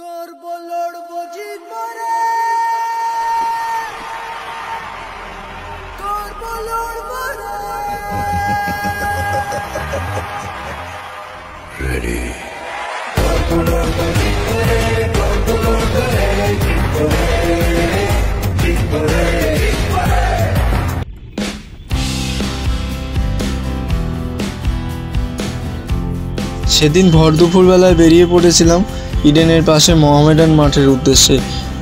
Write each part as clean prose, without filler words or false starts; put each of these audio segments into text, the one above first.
করবো লড়বো জিতবো করবো লড়বো রেডি সেদিন ভর দুপুরবেলায় বেরিয়ে পড়েছিলাম ইডেনের পাশে মোহামেডান মাঠের উদ্দেশ্যে।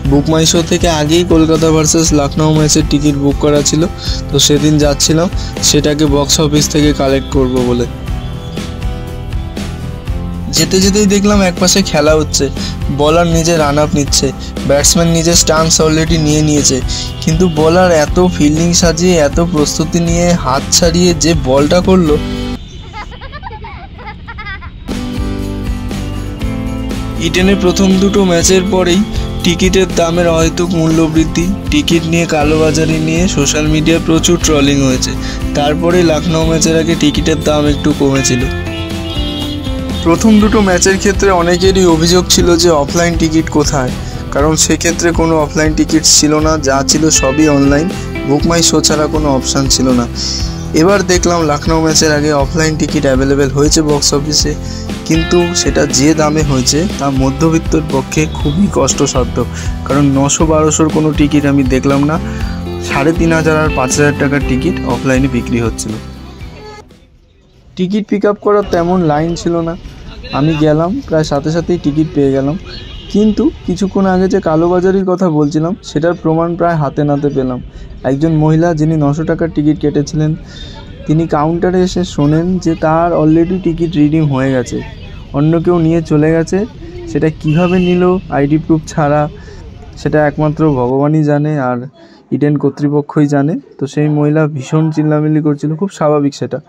বুক মাই শো থেকে আগেই কলকাতা ভার্সেস লখনৌ ম্যাচের টিকিট বুক করা ছিল, তো সেদিন যাচ্ছিলাম সেটাকে বক্স অফিস থেকে কালেক্ট করব বলে। যেতে যেতেই দেখলাম একপাশে খেলা হচ্ছে, বলার নিজে রান আপ নিচ্ছে, ব্যাটসম্যান নিজের স্টান্স অলরেডি নিয়ে নিয়েছে, কিন্তু বলার এত ফিল্ডিং সাজিয়ে এত প্রস্তুতি নিয়ে হাত ছাড়িয়ে যে বলটা করলো। ইডেনের প্রথম দুটো ম্যাচের পরেই টিকিটের দামের অহেতুক মূল্যবৃদ্ধি, টিকিট নিয়ে কালোবাজারি নিয়ে সোশ্যাল মিডিয়ায় প্রচুর ট্রলিং হয়েছে। তারপরে লখনৌ ম্যাচের আগে টিকিটের দাম একটু কমেছিল। প্রথম দুটো ম্যাচের ক্ষেত্রে অনেকেরই অভিযোগ ছিল যে অফলাইন টিকিট কোথায়, কারণ সেক্ষেত্রে কোনো অফলাইন টিকিট ছিল না, যা ছিল সবই অনলাইন। বুক মাই শো ছাড়া কোনো অপশান ছিল না। এবার দেখলাম লখনৌ ম্যাচের আগে অফলাইন টিকিট অ্যাভেলেবেল হয়েছে বক্স অফিসে, কিন্তু সেটা যে দামে হয়েছে তা মধ্যবিত্তর পক্ষে খুবই কষ্টসাধ্য, কারণ 900-1200 কোনো টিকিট আমি দেখলাম না। 3500 আর 5000 টাকার টিকিট অফলাইনে বিক্রি হচ্ছিল। টিকিট পিক আপ করার তেমন লাইন ছিল না, আমি গেলাম প্রায় সাথে সাথেই টিকিট পেয়ে গেলাম। কিন্তু কিছুক্ষণ আগে যে কালোবাজারির কথা বলছিলাম সেটার প্রমাণ প্রায় হাতে নাতে পেলাম। একজন মহিলা যিনি 900 টাকার টিকিট কেটেছিলেন, তিনি কাউন্টারে এসে শোনেন যে তার অলরেডি টিকিট রিডিম হয়ে গেছে, অন্য কেউ নিয়ে চলে গেছে। সেটা কিভাবে নিল আইডি প্রুফ ছাড়া, সেটা একমাত্র ভগবানই জানে আর ইডেন কর্তৃপক্ষই জানে। তো সেই মহিলা ভীষণ চিল্লামিল্লি করছিল, খুব স্বাভাবিক সেটা।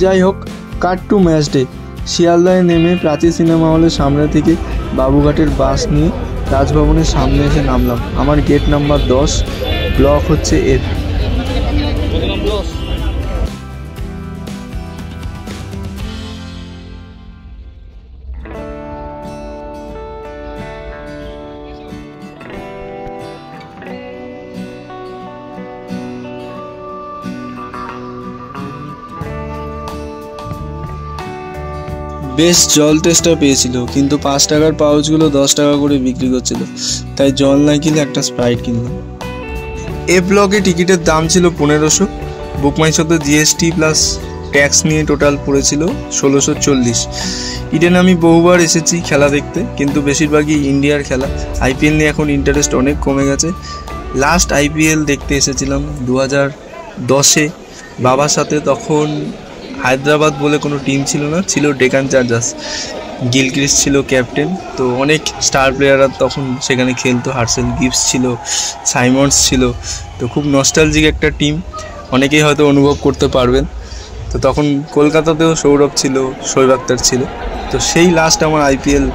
যাই হোক, কাট টু ম্যাচ ডে। শিয়ালদায় নেমে প্রাচী সিনেমা হলের সামনে থেকে বাবুঘাটের বাস নিয়ে রাজভবনের সামনে এসে নামলাম। আমার গেট নাম্বার 10, ব্লক হচ্ছে F। বেশ জল তেষ্টা পেয়েছিল, কিন্তু 5 টাকার পাউচগুলো 10 টাকা করে বিক্রি করছিল, তাই জল না কিনে একটা স্প্রাইট কিনলাম। এ ব্লকে টিকিটের দাম ছিল 1500। বুক মাই শোতে জিএসটি প্লাস ট্যাক্স নিয়ে টোটাল পড়েছিল 1640। ইডেন আমি বহুবার এসেছি খেলা দেখতে, কিন্তু বেশিরভাগই ইন্ডিয়ার খেলা। আইপিএল নিয়ে এখন ইন্টারেস্ট অনেক কমে গেছে। লাস্ট আইপিএল দেখতে এসেছিলাম 2010-এ বাবার সাথে। তখন হায়দ্রাবাদ বলে কোনো টিম ছিল না, ছিল ডেকান চার্জার্স। গিলক্রিস্ট ছিল ক্যাপ্টেন, তো অনেক স্টার প্লেয়াররা তখন সেখানে খেলতো। হার্সেল গিবস ছিল, সাইমন্স ছিল, তো খুব নস্টালজিক একটা টিম, অনেকেই হয়তো অনুভব করতে পারবেন। তো তখন কলকাতাতেও সৌরভ ছিল, শোয়েব আখতার ছিল। তো সেই লাস্ট আমার আইপিএল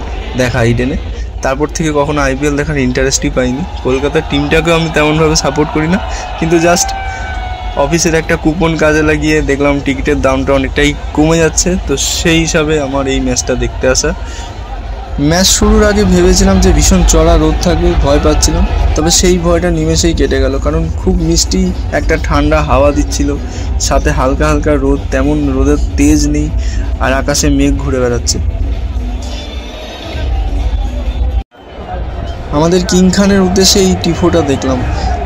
দেখা ইডেনে। তারপর থেকে কখনো আইপিএল দেখার ইন্টারেস্টই পাইনি। কলকাতার টিমটাকেও আমি তেমনভাবে সাপোর্ট করি না, কিন্তু জাস্ট অফিসের একটা কুপন কাজে লাগিয়ে দেখলাম টিকিটের দামটা অনেকটাই কমে যাচ্ছে, তো সেই হিসাবে আমার এই ম্যাচটা দেখতে আসা। ম্যাচ শুরুর আগে ভেবেছিলাম যে ভীষণ চড়া রোদ থাকবে, ভয় পাচ্ছিলাম, তবে সেই ভয়টা নিমেষেই কেটে গেল, কারণ খুব মিষ্টি একটা ঠান্ডা হাওয়া দিচ্ছিল, সাথে হালকা হালকা রোদ, তেমন রোদের তেজ নেই, আর আকাশে মেঘ ঘুরে বেড়াচ্ছে। আমাদের কিং খানের উদ্দেশ্যে এই টিফোটা দেখলাম।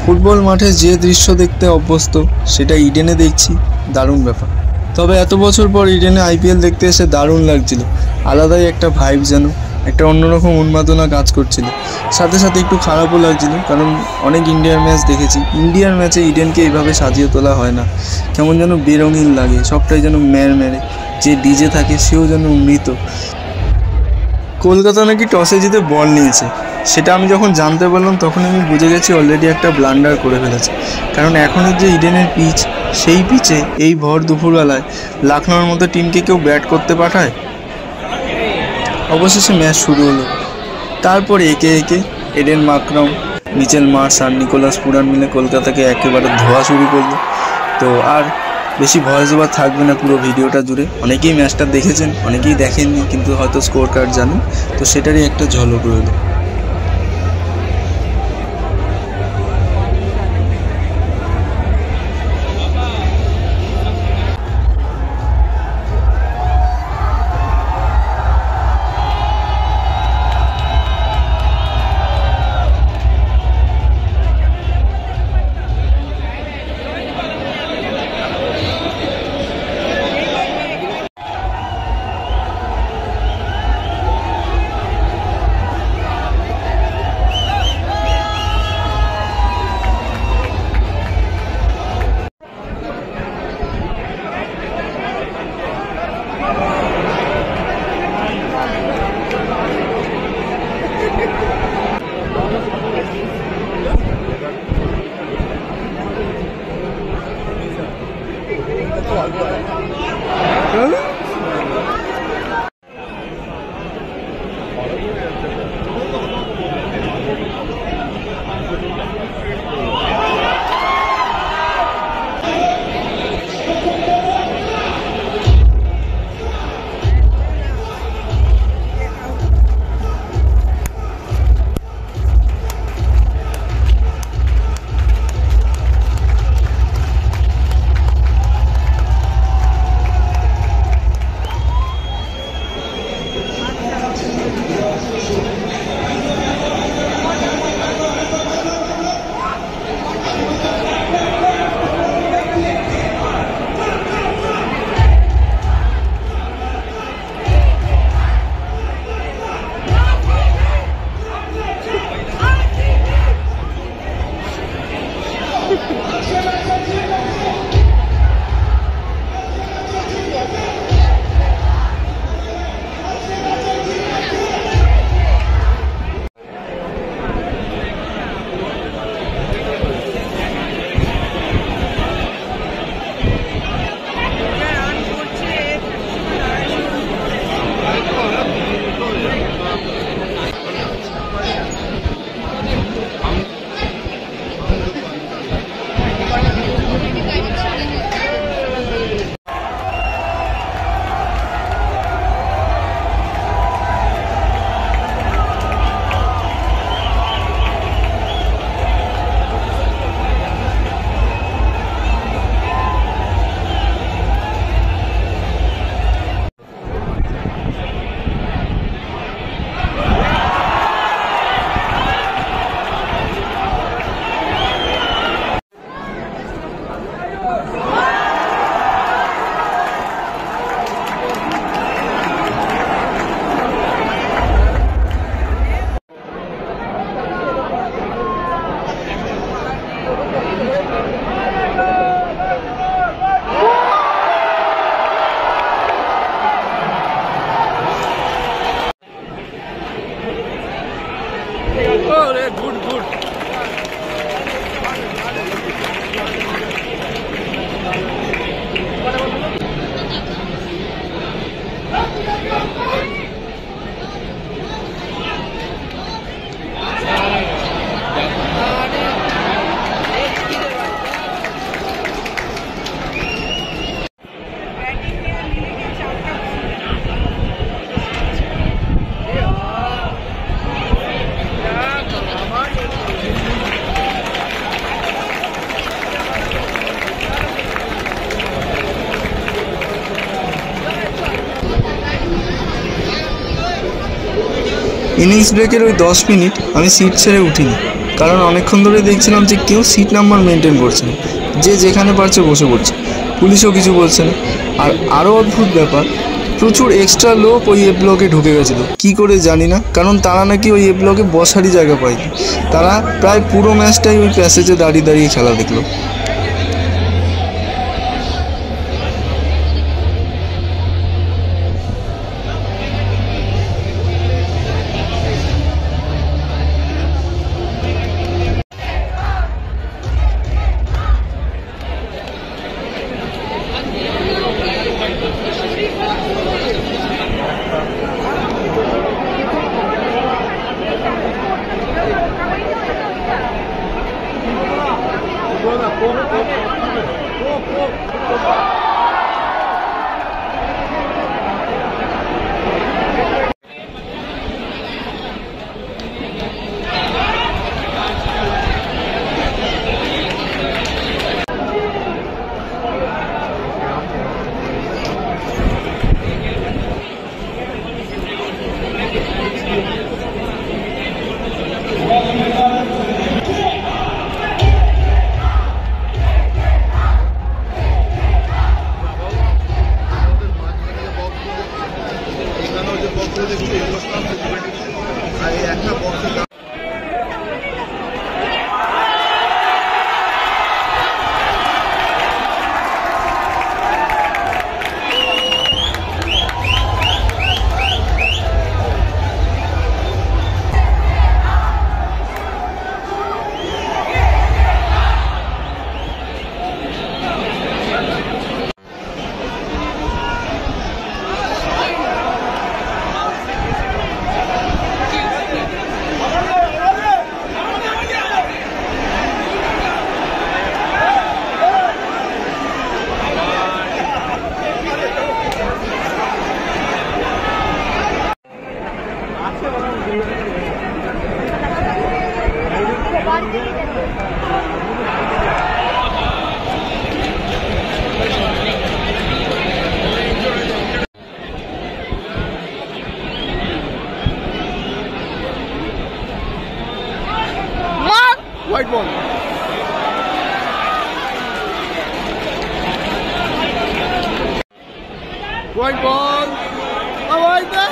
ফুটবল মাঠে যে দৃশ্য দেখতে অভ্যস্ত সেটা ইডেনে দেখছি, দারুণ ব্যাপার। তো তবে এত বছর পর ইডেনে আইপিএল দেখতে এসে দারুণ লাগছিল। আলাদাই একটা ভাইব, যেন একটা অন্যরকম উন্মাদনা কাজ করছিল। সাথে সাথে একটু খারাপও লাগছিল, কারণ অনেক ইন্ডিয়ার ম্যাচ দেখেছি, ইন্ডিয়ার ম্যাচে ইডেনকে এইভাবে সাজিয়ে তোলা হয় না। কেমন যেন বেরঙিন লাগে, সবটাই যেন মেরে। যে ডিজে থাকে সেও যেন মৃত। কলকাতা নাকি টসে জিতে বল নিয়েছে, সেটা আমি যখন জানতে পারলাম তখন আমি বুঝে গেছি অলরেডি একটা ব্লান্ডার করে ফেলেছে। কারণ এখনের যে ইডেনের পিচ, সেই পিচে এই ভর দুপুরবেলায় লখনউর মতো টিমকে কেউ ব্যাট করতে পাঠায়? অবশেষে ম্যাচ শুরু হলো। তারপরে একে একে এডেন মাকরাম, মিচেল মার্শ আর নিকোলাস পুরান মিলে কলকাতাকে একেবারে ধোয়া শুরু করলো। তো আর বেশি ভয়েস ওভার থাকবে না পুরো ভিডিওটা জুড়ে। অনেকেই ম্যাচটা দেখেছেন, অনেকেই দেখেননি, কিন্তু হয়তো স্কোর কার্ড জানেন, তো সেটারই একটা ঝলক রইল। ইনিংস ব্রেকের ওই 10 মিনিট আমি সিট ছেড়ে উঠিনি, কারণ অনেকক্ষণ ধরে দেখছিলাম যে কেউ সিট নাম্বার মেনটেন করছে না, যে যেখানে পারছে বসে পড়ছে। পুলিশও কিছু বলছে না। আর আরও অদ্ভুত ব্যাপার, প্রচুর এক্সট্রা লোক ওই এ ব্লকে ঢুকে গেছিলো, কী করে জানি না, কারণ তারা নাকি ওই এ ব্লকে বসারই জায়গা পায়নি। তারা প্রায় পুরো ম্যাচটাই ওই প্যাসেজে দাঁড়িয়ে দাঁড়িয়ে খেলা দেখলো। White ball. White ball. Oh, white ball.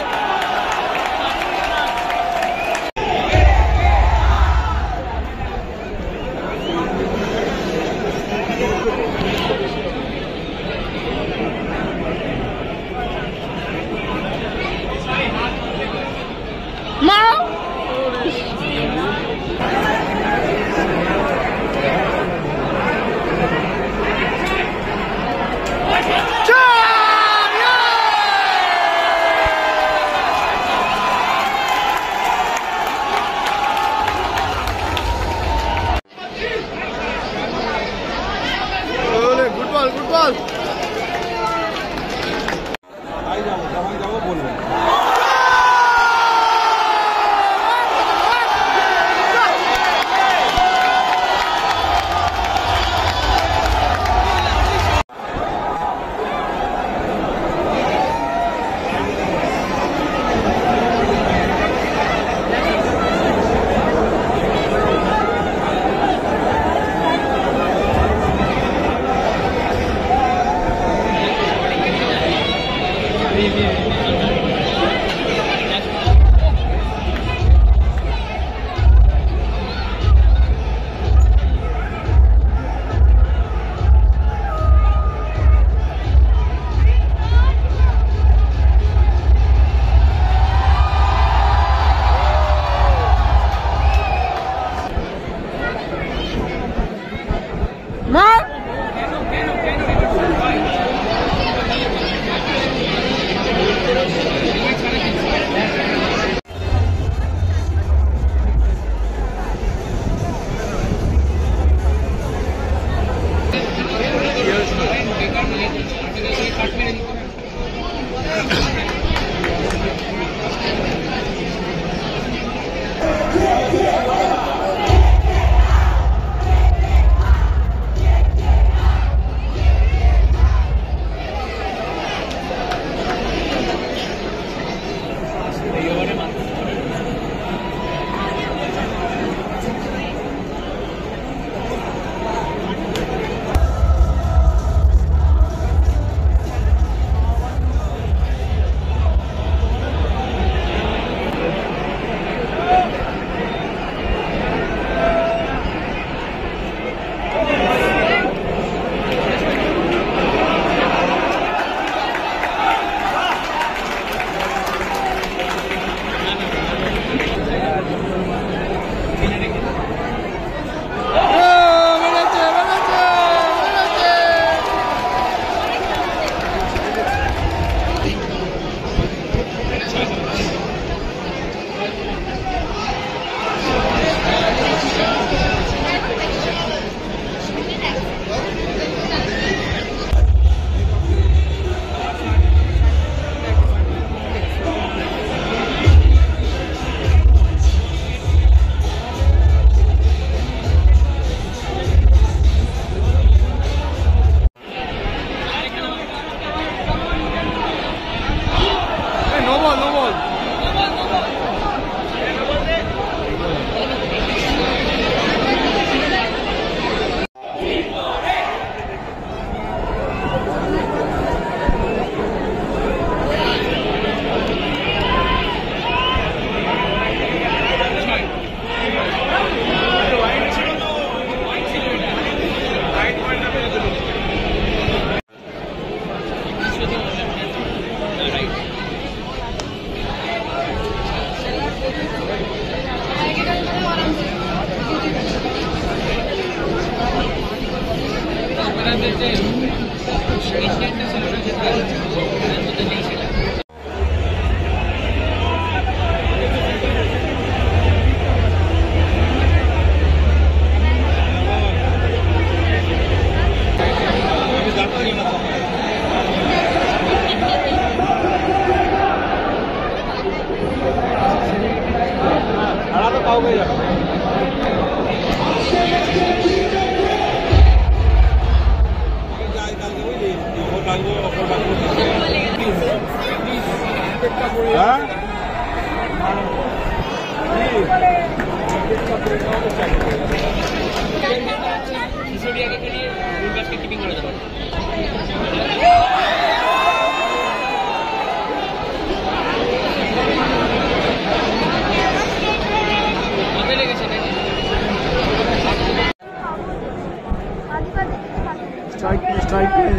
Strike me.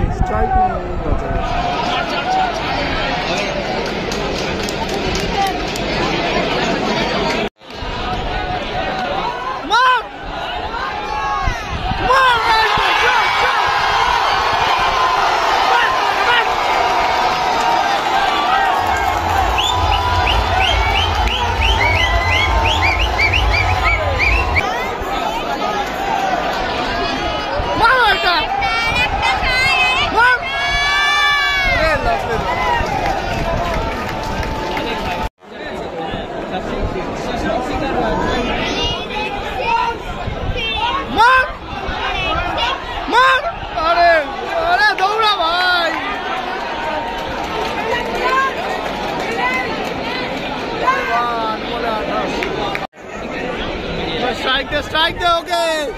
Strike the okay.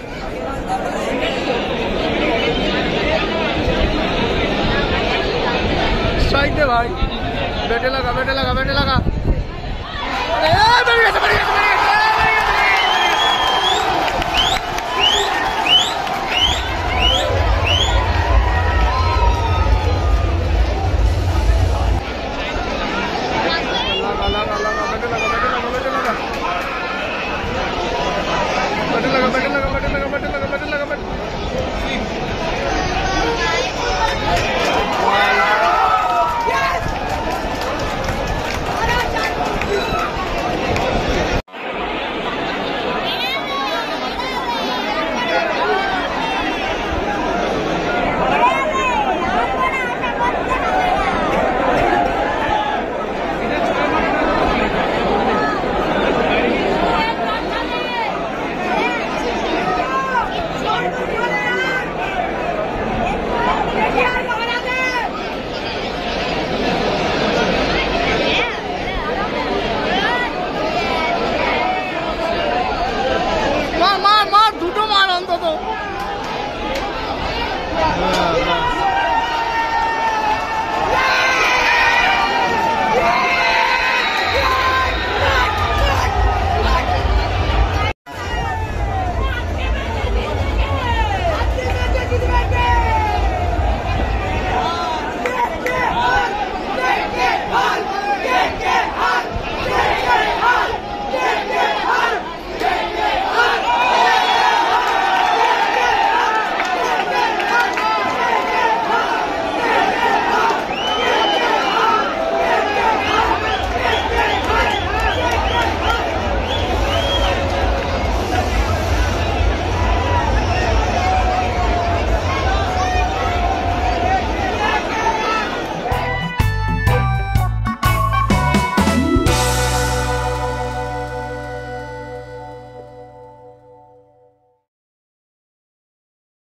Strike the भाई. बैठे लगा. अरे